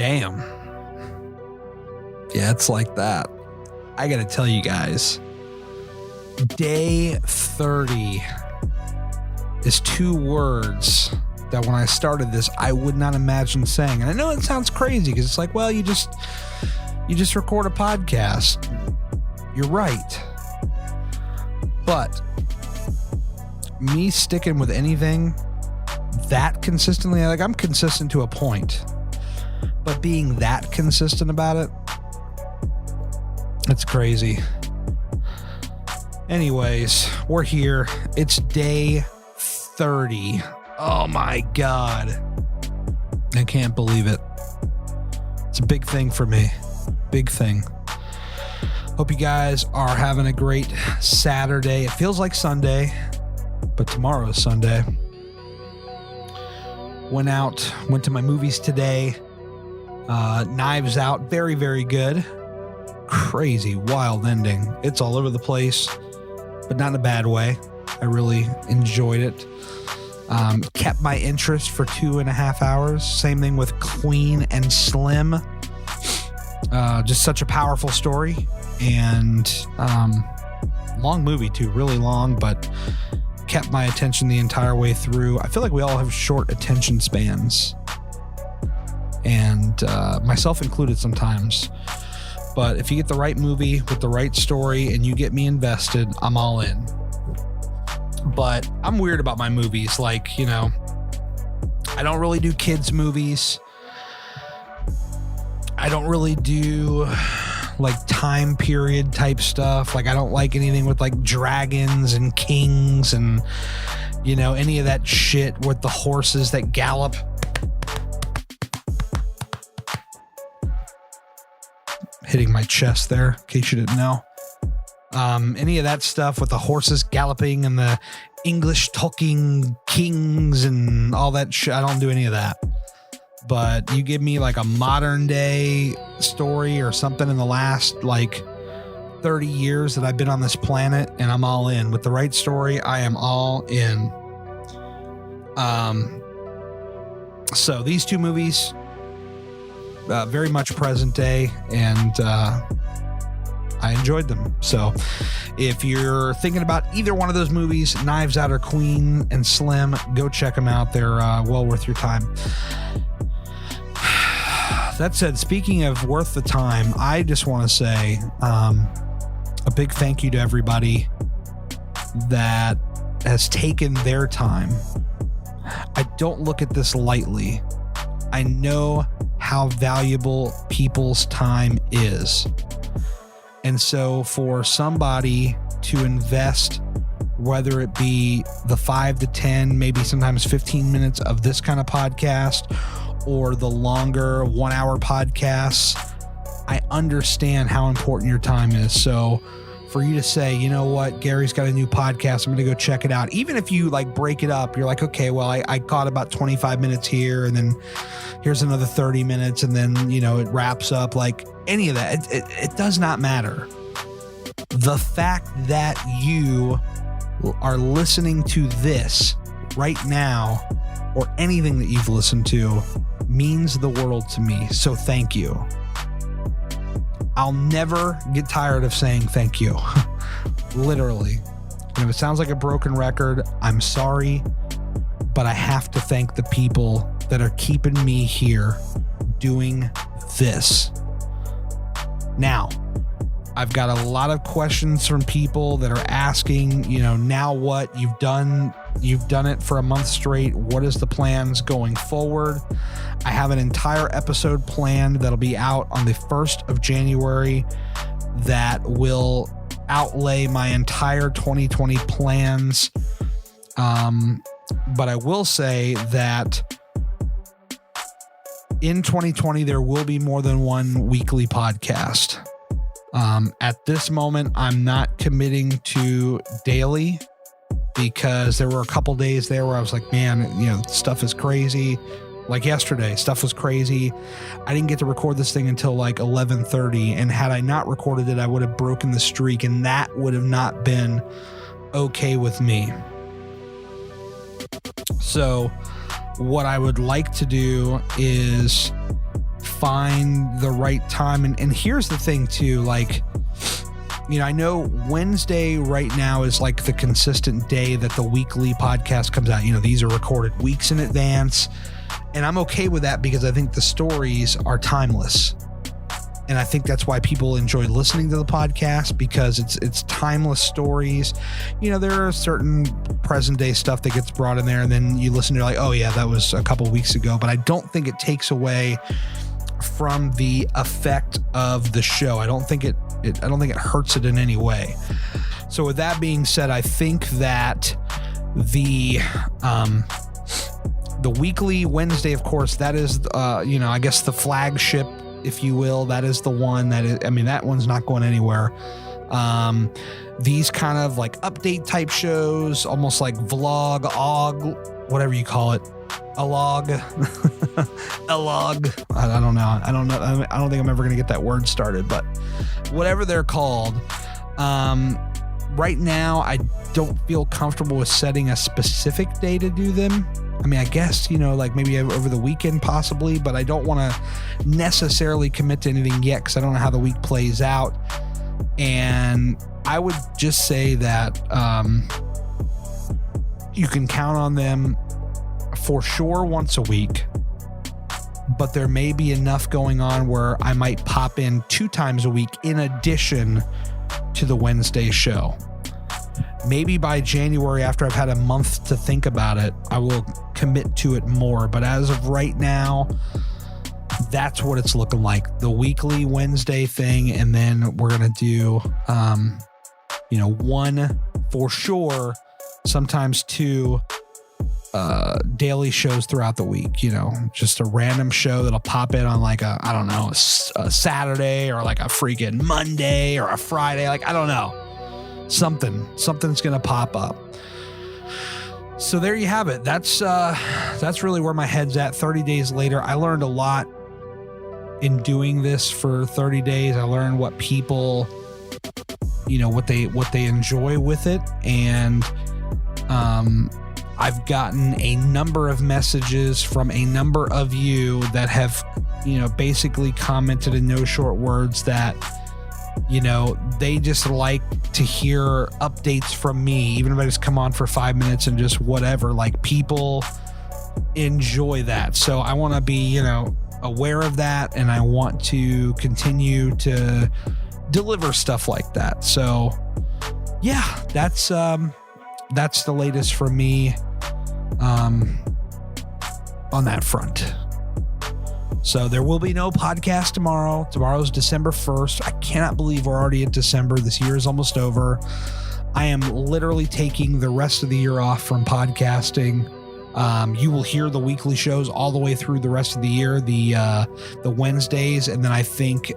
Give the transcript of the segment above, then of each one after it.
Damn. Yeah, it's like that. I got to tell you guys, day 30 is two words that when I started this, I would not imagine saying. And I know it sounds crazy because it's like, well, you just record a podcast. You're right. But me sticking with anything that consistently, like I'm consistent to a point, but being that consistent about it, it's crazy. Anyways, we're here. It's day 30. Oh my God. I can't believe it. It's a big thing for me. Big thing. Hope you guys are having a great Saturday. It feels like Sunday, but tomorrow is Sunday. Went to my movies today. Knives Out. Very, very good. Crazy, wild ending. It's all over the place, but not in a bad way. I really enjoyed it. Kept my interest for 2.5 hours. Same thing with Queen and Slim. Just such a powerful story, and long movie too, really long, but kept my attention the entire way through. I feel like we all have short attention spans, and myself included sometimes. But if you get the right movie with the right story and you get me invested, I'm all in. But I'm weird about my movies. Like, you know, I don't really do kids movies. I don't really do like time period type stuff. Like I don't like anything with like dragons and kings and, you know, any of that shit with the horses that gallop. Hitting my chest there, in case you didn't know. Any of that stuff with the horses galloping and the English talking kings and all that shit. I don't do any of that. But you give me like a modern day story or something in the last like 30 years that I've been on this planet, and I'm all in. With the right story, I am all in. So these two movies, very much present day, and I enjoyed them. So if you're thinking about either one of those movies, Knives Out or Queen and Slim, go check them out. They're well worth your time. That said, speaking of worth the time, I just want to say a big thank you to everybody that has taken their time. I don't look at this lightly. I know how valuable people's time is. And so for somebody to invest, whether it be the 5 to 10, maybe sometimes 15 minutes of this kind of podcast, or the longer 1 hour podcasts, I understand how important your time is. So for you to say, you know what, Gary's got a new podcast, I'm going to go check it out. Even if you like break it up, you're like, okay, well, I caught about 25 minutes here, and then here's another 30 minutes. And then, you know, it wraps up. Like any of that. It does not matter. The fact that you are listening to this right now, or anything that you've listened to, means the world to me. So thank you. I'll never get tired of saying thank you. Literally. And if it sounds like a broken record, I'm sorry, but I have to thank the people that are keeping me here doing this. Now, I've got a lot of questions from people that are asking, you know, now what? You've done it for a month straight. What is the plans going forward? I have an entire episode planned that'll be out on the 1st of January that will outlay my entire 2020 plans. But I will say that in 2020, there will be more than one weekly podcast. At this moment, I'm not committing to daily, because there were a couple days there where I was like, man, you know, stuff is crazy. Like yesterday, stuff was crazy. I didn't get to record this thing until like 11:30. And had I not recorded it, I would have broken the streak, and that would have not been okay with me. So what I would like to do is find the right time. And here's the thing too, like, you know, I know Wednesday right now is like the consistent day that the weekly podcast comes out. You know, these are recorded weeks in advance, and I'm okay with that because I think the stories are timeless. And I think that's why people enjoy listening to the podcast, because it's timeless stories. You know, there are certain present day stuff that gets brought in there, and then you listen to like, oh yeah, that was a couple weeks ago. But I don't think it takes away from the effect of the show. I don't think it hurts it in any way. So with that being said, I think that the weekly Wednesday, of course, that is you know, I guess the flagship, if you will. That is the one that is, I mean, that one's not going anywhere. These kind of like update type shows, almost like vlog, whatever you call it, a log. I don't know. I don't think I'm ever going to get that word started, but whatever they're called. Right now, I don't feel comfortable with setting a specific day to do them. I mean, I guess, you know, like maybe over the weekend possibly, but I don't want to necessarily commit to anything yet because I don't know how the week plays out. And I would just say that you can count on them for sure once a week, but there may be enough going on where I might pop in 2 times a week in addition to the Wednesday show. Maybe by January, after I've had a month to think about it, I will commit to it more. But as of right now, that's what it's looking like. The weekly Wednesday thing. And then we're going to do, you know, 1 for sure, sometimes 2 daily shows throughout the week. You know, just a random show that'll pop in on like I don't know, a Saturday or like a freaking Monday or a Friday. Like, I don't know. Something's going to pop up. So there you have it. That's really where my head's at. 30 days later, I learned a lot in doing this for 30 days. I learned what people, you know, what they enjoy with it. And, I've gotten a number of messages from a number of you that have, you know, basically commented in no short words that, you know, they just like to hear updates from me, even if I just come on for 5 minutes and just whatever. Like, people enjoy that. So I want to be, you know, aware of that, and I want to continue to deliver stuff like that. So yeah, that's the latest from me on that front. So there will be no podcast tomorrow. Tomorrow's December 1st. I cannot believe we're already at December. This year is almost over. I am literally taking the rest of the year off from podcasting. You will hear the weekly shows all the way through the rest of the year, the Wednesdays. And then I think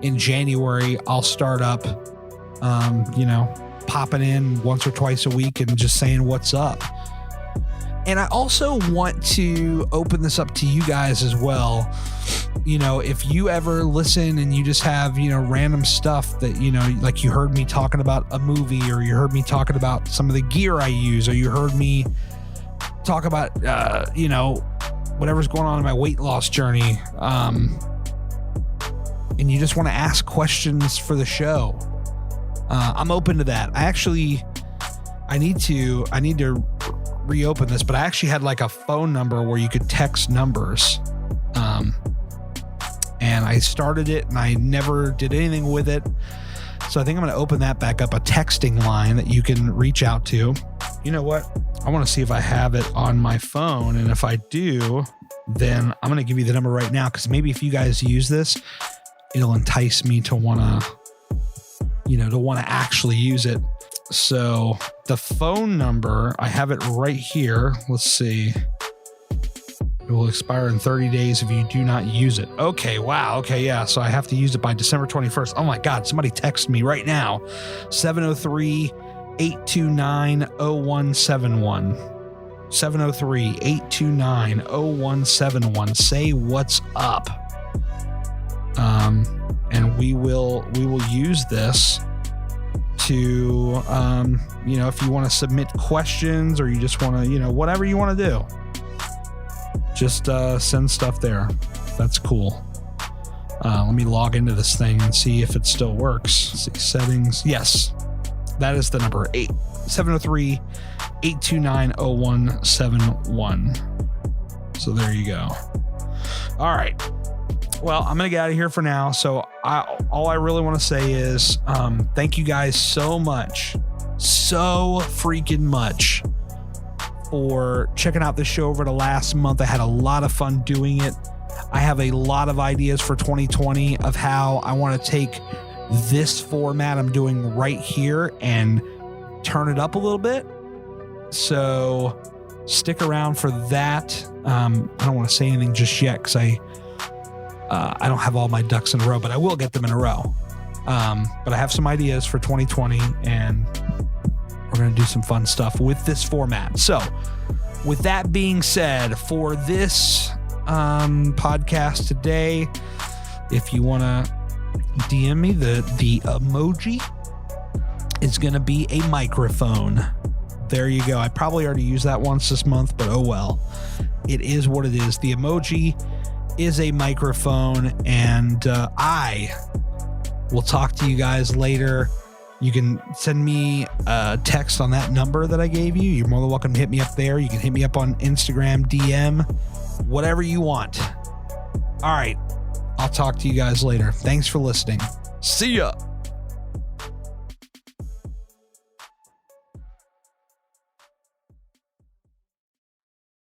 in January, I'll start up, you know, popping in once or twice a week and just saying what's up. And I also want to open this up to you guys as well. You know, if you ever listen and you just have, you know, random stuff that, you know, like you heard me talking about a movie, or you heard me talking about some of the gear I use, or you heard me talk about, you know, whatever's going on in my weight loss journey. And you just want to ask questions for the show. I'm open to that. I need to reopen this, but I actually had like a phone number where you could text numbers. And I started it and I never did anything with it. So I think I'm going to open that back up, a texting line that you can reach out to. You know what? I want to see if I have it on my phone. And if I do, then I'm going to give you the number right now, because maybe if you guys use this, it'll entice me to want to actually use it. So the phone number, I have it right here. Let's see. It will expire in 30 days if you do not use it. Okay. Wow. Okay. Yeah. So I have to use it by December 21st. Oh my God. Somebody text me right now. 703-829-0171. 703-829-0171. Say what's up. And we will use this to, you know, if you want to submit questions, or you just want to, you know, whatever you want to do. just send stuff there. That's cool. Let me log into this thing and see if it still works. Let's see, settings. Yes, that is the number 703-829-0171. So there you go. All right. Well, I'm going to get out of here for now. So all I really want to say is thank you guys so much, so freaking much for checking out the show over the last month. I had a lot of fun doing it. I have a lot of ideas for 2020 of how I want to take this format I'm doing right here and turn it up a little bit. So stick around for that. I don't want to say anything just yet because I don't have all my ducks in a row, but I will get them in a row. But I have some ideas for 2020, and we're going to do some fun stuff with this format. So with that being said, for this podcast today, if you want to DM me, the emoji is going to be a microphone. There you go. I probably already used that once this month, but oh well. It is what it is. The emoji is a microphone, and I will talk to you guys later. You can send me a text on that number that I gave you. You're more than welcome to hit me up there. You can hit me up on Instagram, DM, whatever you want. All right. I'll talk to you guys later. Thanks for listening. See ya.